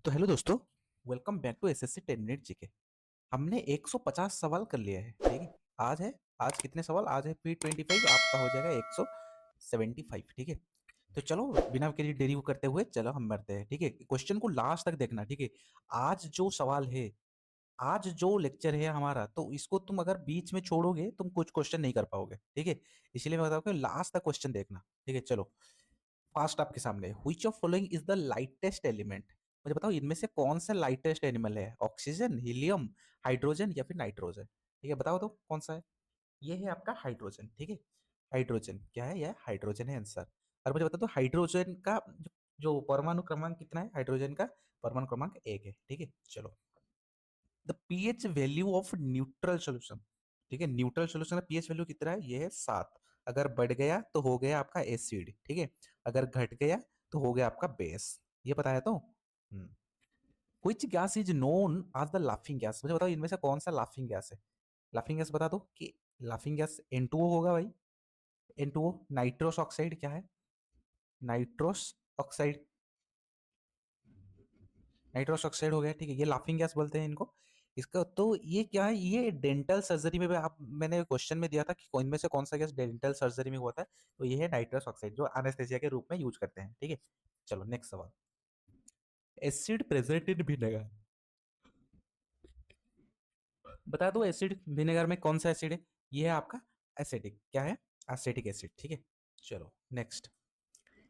तो हेलो दोस्तों, welcome back to SSC 10 minute GK. हमने 150 सवाल कर लिया है, ठीक है। आज कितने सवाल? आज है P25, आपका हो जाएगा 175, ठीक है। तो चलो, बिना किसी देरी को करते हुए चलो हम मरते हैं, ठीक है। क्वेश्चन को लास्ट तक देखना, ठीक है। आज जो सवाल है, आज जो लेक्चर है हमारा, तो इसको तुम अगर बीच में छोड़ोगे तुम कुछ क्वेश्चन नहीं कर पाओगे, ठीक है। इसलिए मैं बताऊँ कि लास्ट तक क्वेश्चन देखना, ठीक है। चलो, फास्ट आपके सामने, which of following is the lightest element. मुझे बताओ, इनमें से कौन सा लाइटेस्ट एनिमल है? ऑक्सीजन, हीलियम, हाइड्रोजन या फिर नाइट्रोजन? ठीक है, बताओ तो कौन सा है। ये है आपका हाइड्रोजन, ठीक है। हाइड्रोजन क्या है? यह हाइड्रोजन है आंसर। और मुझे बता दो, हाइड्रोजन का जो परमाणु क्रमांक कितना है? हाइड्रोजन का परमाणु क्रमांक 1 है, ठीक है। चलो, the pH value of neutral solution, ठीक है। न्यूट्रल सोल्यूशन का पीएच वैल्यू कितना है? ये है 7। अगर बढ़ गया तो हो गया आपका एसिड, ठीक है। अगर घट गया तो हो गया आपका बेस। ये पता है तो। Which gas is known as the laughing gas. मुझे बताओ, इनमें से कौन सा लाफिंग गैस है? लाफिंग गैस बता दो कि लाफिंग गैस N2O होगा भाई। N2O। नाइट्रोस ऑक्साइड क्या है? Nitrous oxide. नाइट्रोस ऑक्साइड हो गया, ठीक है। ये लाफिंग गैस बोलते हैं इनको। इसका तो ये क्या है? ये डेंटल सर्जरी में भी आप, मैंने क्वेश्चन में दिया था कि इनमें से कौन सा गैस डेंटल सर्जरी में होता है, तो ये है नाइट्रस ऑक्साइड, जो एनेस्थेसिया के रूप में यूज करते हैं, ठीक है। चलो, नेक्स्ट सवाल। Acid present in vinegar. बता दो, एसिड विनेगर में कौन सा एसिड है? ये है आपका एसिडिक, क्या है? एसिटिक एसिड, ठीक है। चलो, next.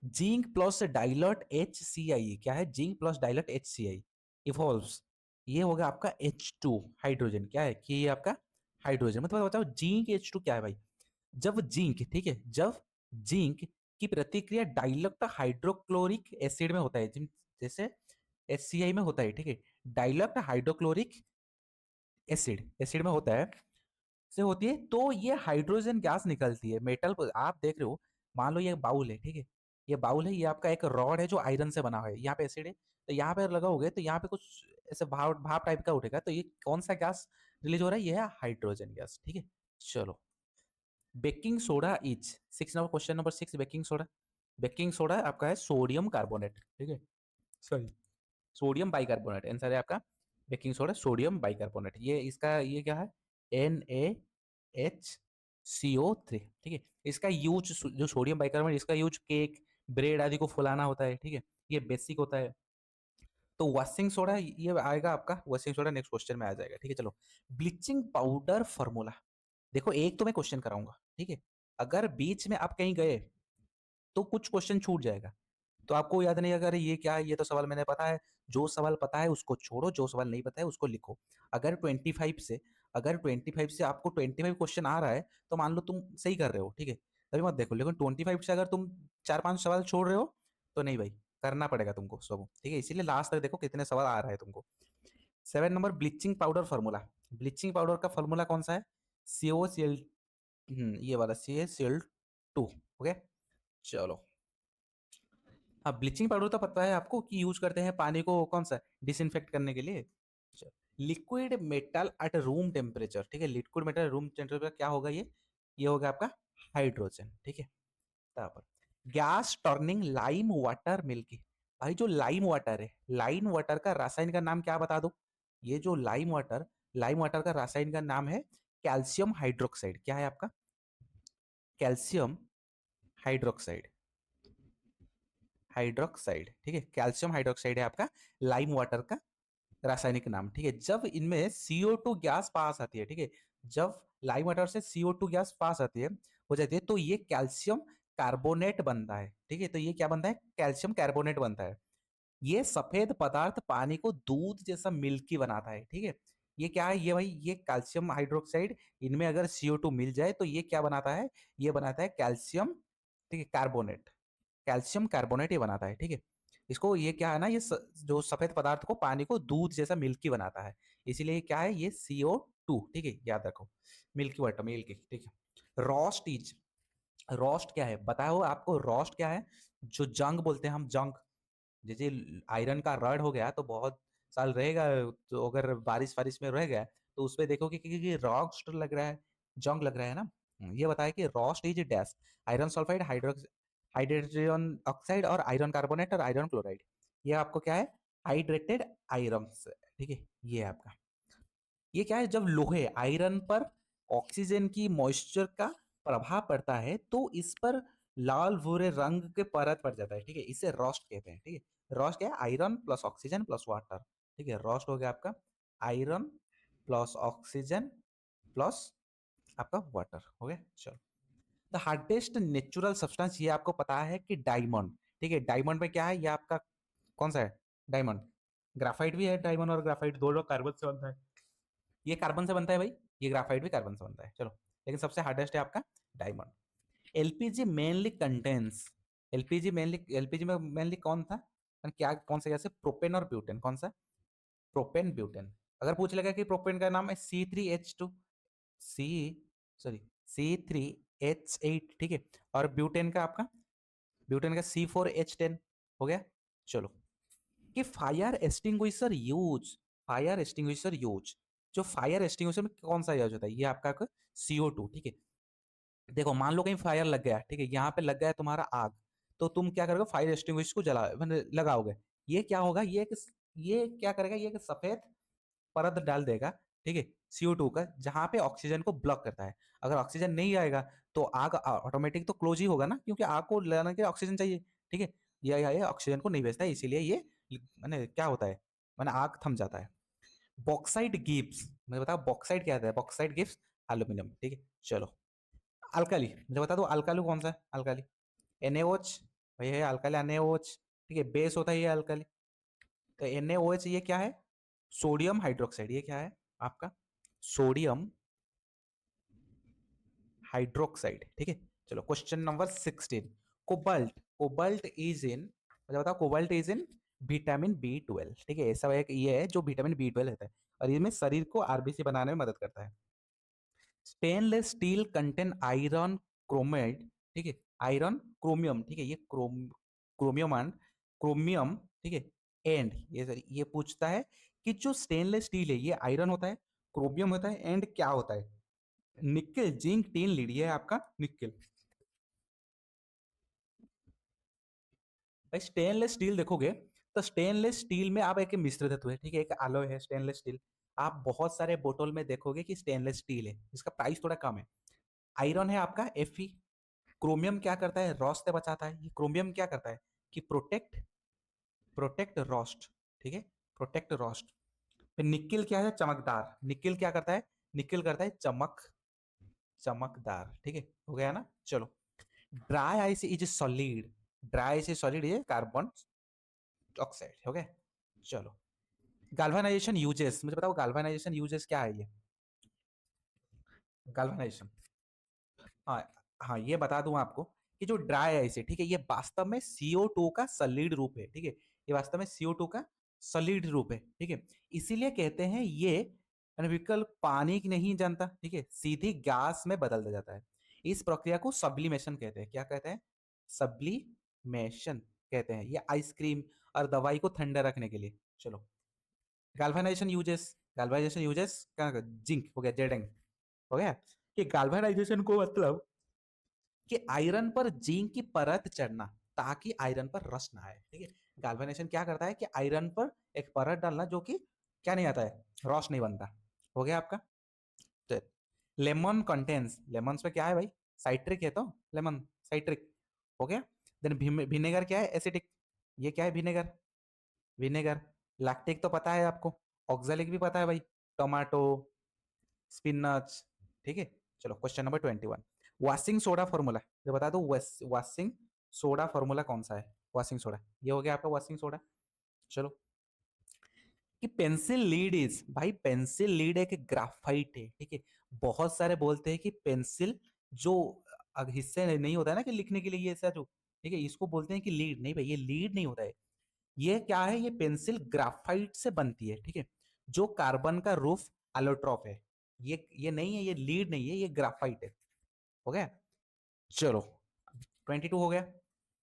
Zinc plus dilute HCl, क्या है? Zinc plus dilute HCl evolves. ये होगा आपका H2 हाइड्रोजन, क्या है कि ये आपका हाइड्रोजन। मतलब बताओ, जिंक H2 क्या है भाई? जब जिंक, ठीक है, जब जिंक की प्रतिक्रिया डाइलक्ट हाइड्रोक्लोरिक एसिड में होता है, जैसे HCl में होता है, ठीक है। डाइलक्ट हाइड्रोक्लोरिक एसिड एसिड में होता है, से होती है, तो ये हाइड्रोजन गैस निकलती है। मेटल को आप देख रहे हो, मान लो ये बाउल है, ठीक है। ये बाउल है, ये आपका एक रॉड है जो आयरन से बना हुआ है, यहाँ पे एसिड है, तो यहाँ पे लगाओगे तो यहाँ पे कुछ ऐसे भाप भाप टाइप का उठेगा, तो ये कौन सा गैस रिलीज हो रहा है? ये है हाइड्रोजन गैस, ठीक है। चलो, baking soda is, 6 number, question number 6, baking soda. Baking soda आपका है सोडियम कार्बोनेट, ठीक है। सॉरी, सोडियम बाइकार्बोनेट आंसर है आपका। बेकिंग सोडा सोडियम बाइकार्बोनेट, ये इसका ये क्या है? NaHCO3, ठीक है। इसका यूज, जो सोडियम बाइकार्बोनेट, इसका यूज केक, ब्रेड आदि को फुलाना होता है, ठीक है। ये बेसिक होता है। तो वॉशिंग सोडा ये आएगा आपका, वॉशिंग सोडा नेक्स्ट क्वेश्चन में आ जाएगा, ठीक है। चलो, ब्लीचिंग पाउडर फॉर्मूला। देखो, एक तो मैं क्वेश्चन कराऊंगा, ठीक है। अगर बीच में आप कहीं गए तो कुछ क्वेश्चन छूट जाएगा, तो आपको याद नहीं, अगर ये क्या है, ये तो सवाल मैंने पता है। जो सवाल पता है उसको छोड़ो, जो सवाल नहीं पता है उसको लिखो। अगर 25 से, अगर 25 से आपको 25 क्वेश्चन आ रहा है, तो मान लो तुम सही कर रहे हो, ठीक है, तभी मत देखो। लेकिन 25 से अगर तुम 4-5 सवाल छोड़ रहे हो, तो नहीं भाई, करना पड़ेगा तुमको सब, ठीक है। इसीलिए लास्ट तक देखो कितने सवाल आ रहा है तुमको। 7 number, bleaching powder formula. Bleaching powder का फॉर्मूला कौन सा है? COCl, ये वाला CaCl2, ओके। चलो, हाँ, ब्लीचिंग पाउडर तो पता है आपको कि यूज करते हैं पानी को कौन सा, डिसइंफेक्ट करने के लिए। Liquid metal at room temperature, ठीक है। लिक्विड मेटल रूम टेम्परेचर क्या होगा? ये होगा आपका हाइड्रोजन, ठीक है। पर gas turning lime water milky. भाई, जो लाइम वाटर है, लाइम वाटर का रासायनिक का नाम क्या? बता दो। ये जो लाइम वाटर का रासायनिक का नाम है कैल्शियम हाइड्रोक्साइड, क्या है आपका? कैल्शियम हाइड्रोक्साइड, हाइड्रोक्साइड, ठीक है। कैल्शियम हाइड्रोक्साइड है आपका लाइम वाटर का रासायनिक नाम, ठीक है। जब इनमें CO2 गैस पास आती है, ठीक है, जब लाइम वाटर से CO2 गैस पास आती है, हो जाती है, तो ये कैल्शियम कार्बोनेट बनता है, ठीक है। तो ये क्या बनता है? कैल्शियम कार्बोनेट बनता है। ये सफेद पदार्थ पानी को दूध जैसा मिल्की बनाता है, ठीक है। ये क्या है? ये भाई, ये कैल्शियम हाइड्रोक्साइड, इनमें अगर CO2 मिल जाए तो ये क्या बनाता है? ये बनाता है कैल्शियम, ठीक है, कार्बोनेट। कैल्शियम कार्बोनेट ये बनाता है, ठीक है। इसको, ये क्या है ना, जो सफेद पदार्थ को, पानी को दूध जैसा मिल्की बनाता है, इसीलिए क्या है? ये CO2, ठीक है, याद रखो। मिल्की वाटर, मिल्की, ठीक है। रोस्ट इज, रोस्ट क्या है बताओ? आपको रोस्ट क्या है? जो जंग बोलते हैं हम, जंग, जैसे आयरन का रड हो गया तो बहुत साल रहेगा, तो अगर बारिश वारिश में रह गया तो उसपे देखोगे कि रॉस्ट लग रहा है, जंग लग रहा है ना। ये बताया कि roast is dash iron sulphide, hydrogen oxide और आयरन कार्बोनेट और आयरन क्लोराइड। ये आपको क्या है? हाइड्रेटेड आयरन से, ठीक है, ये है आपका। ये क्या है, जब लोहे आयरन पर ऑक्सीजन की मॉइस्चर का प्रभाव पड़ता है तो इस पर लाल भूरे रंग के परत पड़ जाता है, ठीक है, इसे रोस्ट कहते हैं, ठीक है। रोस्ट क्या है, iron plus oxygen plus water, ठीक है, रोस्ट हो गया आपका आयरन प्लस ऑक्सीजन प्लस आपका वाटर हो गया। चलो, द हार्डेस्ट नेचुरल सब्सटेंस, ये आपको पता है कि डायमंड, ठीक है, डायमंड में क्या है, ये आपका कौन सा है, डायमंड। ग्राफाइट भी है, डायमंड और ग्राफाइट दोनों कार्बन से बनता है, ये कार्बन से बनता है भाई, ये ग्राफाइट भी कार्बन से बनता है। चलो, लेकिन सबसे हार्डेस्ट है आपका diamond. LPG mainly contains, LPG में मेनली कौन था, क्या कौन सा गैस है, प्रोपेन और ब्यूटेन, कौन सा, प्रोपेन ब्यूटेन। अगर पूछ लेगा कि प्रोपेन का नाम है C3H2, सी सॉरी C3H8, ठीक है, और ब्यूटेन का आपका, ब्यूटेन का C4H10 हो गया। चलो, कि fire extinguisher use, fire extinguisher use, जो फायर एक्सटिंग्विशर में कौन सा यूज होता है, ये आपका CO2, ठीक है। देखो, मान लो कहीं फायर लग गया, ठीक है, यहाँ पे लग गया तुम्हारा आग, तो तुम क्या करोगे, फायर एक्सटिंग्विशर को जला मतलब लगाओगे, ये क्या होगा, ये क्या करेगा, ये एक सफेद परत डाल देगा, ठीक है, CO2 का, जहां पे ऑक्सीजन को ब्लॉक करता है। अगर ऑक्सीजन नहीं आएगा तो आग ऑटोमेटिक तो क्लोज ही होगा ना, क्योंकि आग को लेने के लिए ऑक्सीजन चाहिए, ठीक है। ये ऑक्सीजन को नहीं भेजता है, इसीलिए ये मैंने क्या होता है, मैंने आग थम जाता है। बॉक्साइट गिब्स, मुझे बताओ बॉक्साइट क्या होता है, बॉक्साइट गिब्स एल्यूमिनियम, ठीक है। चलो, अल्काली, मुझे बता दो अल्कालू कौन सा है, अल्काली NaOH, भाई है अल्काली NaOH, ठीक है, बेस होता है ये अल्काली। तो NaOH ये क्या है, सोडियम हाइड्रोक्साइड, ये क्या है आपका, सोडियम हाइड्रोक्साइड, ठीक है। चलो, question number 16, cobalt, cobalt is in, मुझे बताओ cobalt is in vitamin B12, ठीक है, ऐसा एक ये है जो विटामिन B12 रहता है, और इसमें शरीर को आरबीसी बनाने में मदद करता है। Stainless steel contain iron chromate, ठीक है, आयरन क्रोमियम, ठीक है, ये क्रोमियम एंड क्रोमियम, ठीक है, एंड ये सॉरी ये पूछता है कि जो स्टेनलेस स्टील है ये आयरन होता है, क्रोमियम होता है, एंड क्या होता है, निकेल जिंक टीन लीड, ये है आपका निकेल। भाई स्टेनलेस स्टील देखोगे तो स्टेनलेस स्टील में आप एक मिश्र धातु है, ठीक है, एक alloy है स्टेनलेस स्टील। आप बहुत सारे बोतल में देखोगे कि स्टेनलेस स्टील है, इसका प्राइस थोड़ा कम है। आयरन है आपका Fe, क्रोमियम क्या करता है, रोस्ट से बचाता है, ये क्रोमियम क्या करता है कि प्रोटेक्ट, प्रोटेक्ट रोस्ट, ठीक है, प्रोटेक्ट रोस्ट। फिर निकेल क्या है, चमकदार, निकेल क्या करता है, निकेल करता है चमक, चमकदार, ठीक है, हो गया ना। चलो, dry ice is solid, dry ice is solid, ये कार्बन ऑक्साइड हो गया। चलो, गाल्वानाइजेशन यूजेस, मुझे बताओ गाल्वानाइजेशन यूजेस क्या है, ये गाल्वानाइजेशन, हाँ हाँ, ये बता दूं आपको कि जो ड्राई आइस है, ठीक है, ये वास्तव में CO2 का सॉलिड रूप है, ठीक है, ये वास्तव में CO2 का सॉलिड रूप है, ठीक है। इसीलिए कहते हैं ये विकल्प पानी की नहीं जानता, ठीक है, सीधी गैस में बदल दिया जाता है। इस प्रक्रिया को सब्लिमेशन कहते हैं, क्या कहते हैं, सब्लिमेशन कहते हैं। ये आइसक्रीम और दवाई को ठंडा रखने के लिए। चलो, गाल्वेनाइजेशन यूजेस, गाल्वेनाइजेशन यूजेस क्या, जिंक हो गया, जेडिंग हो गया, कि गाल्वेनाइजेशन को मतलब कि आयरन पर जिंक की परत चढ़ना ताकि आयरन पर रस्ट ना आए, ठीक है। गाल्वेनाइजेशन क्या करता है कि आयरन पर एक परत डालना जो कि क्या नहीं आता है, रॉस नहीं बनता, हो गया आपका। तो लेमन कंटेन्स, लेमन पे क्या है भाई, साइट्रिक है, तो लेमन साइट्रिक हो गया। देन विनेगर क्या है, एसिडिक, ये क्या है विनेगर, विनेगर। लैक्टिक तो पता है आपको, ऑक्जेलिक भी पता है भाई, टोमेटो, स्पिनच, ठीक है। चलो, question number 21, washing soda formula, ये बता दो वॉशिंग सोडा फॉर्मूला कौन सा है, वॉशिंग सोडा, ये हो गया आपका वॉशिंग सोडा। चलो, कि पेंसिल लीड इज, भाई पेंसिल लीड एक ग्राफाइट है, ठीक है। बहुत सारे बोलते हैं कि पेंसिल जो हिस्से नहीं होता है ना कि लिखने के लिए ये ऐसा जो, ठीक है, इसको बोलते हैं कि लीड, नहीं भाई ये लीड नहीं होता है। ये क्या है, ये पेंसिल ग्राफाइट से बनती है, ठीक है, जो कार्बन का रूफ एलोट्रॉप है। ये नहीं है, ये लीड नहीं है, ये ग्राफाइट है, हो गया। चलो, 22 हो गया।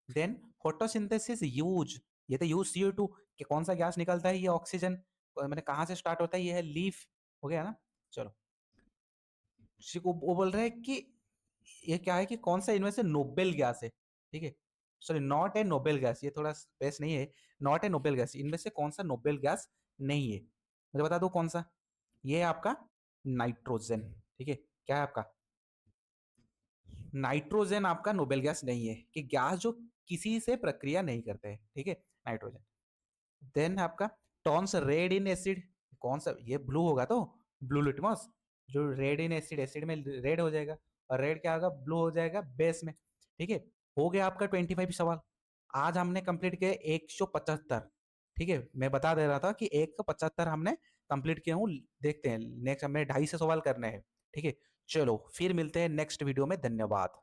देन फोटोसिंथेसिस यूज, ये तो यूज CO2, कि कौन सा गैस निकलता है, ये ऑक्सीजन, मैंने कहाँ से स्टार्ट होता है, ये है लीफ, हो गया ना। चलो, वो बोल रहे हैं कि ये क्या है कि कौन सा इनमें से नोबेल गैस है, ठीक है, sorry, not a noble gas, ये थोड़ा स्पेस नहीं है। नॉट ए नोबेल गैस, इनमें से कौन सा नोबेल गैस नहीं है, मुझे बता दो कौन सा। ये है आपका नाइट्रोजन। ठीक है, क्या है आपका, नाइट्रोजन आपका नोबेल गैस नहीं है, कि गैस जो किसी से प्रक्रिया नहीं करते हैं, ठीक है, नाइट्रोजन। देन आपका टॉन्स रेड इन एसिड, कौन सा, ये ब्लू होगा तो ब्लू लिटमस, जो रेड इन एसिड, एसिड में रेड हो जाएगा, और रेड क्या होगा, ब्लू हो जाएगा बेस में। ठीक है, हो गया आपका 25 सवाल। आज हमने कंप्लीट किया 175। ठीक है, मैं बता दे रहा था कि 175 हमने कंप्लीट किया हूँ। देखते हैं नेक्स्ट, हमें 250 सवाल करने हैं। ठीक है, चलो फिर मिलते हैं नेक्स्ट वीडियो में, धन्यवाद।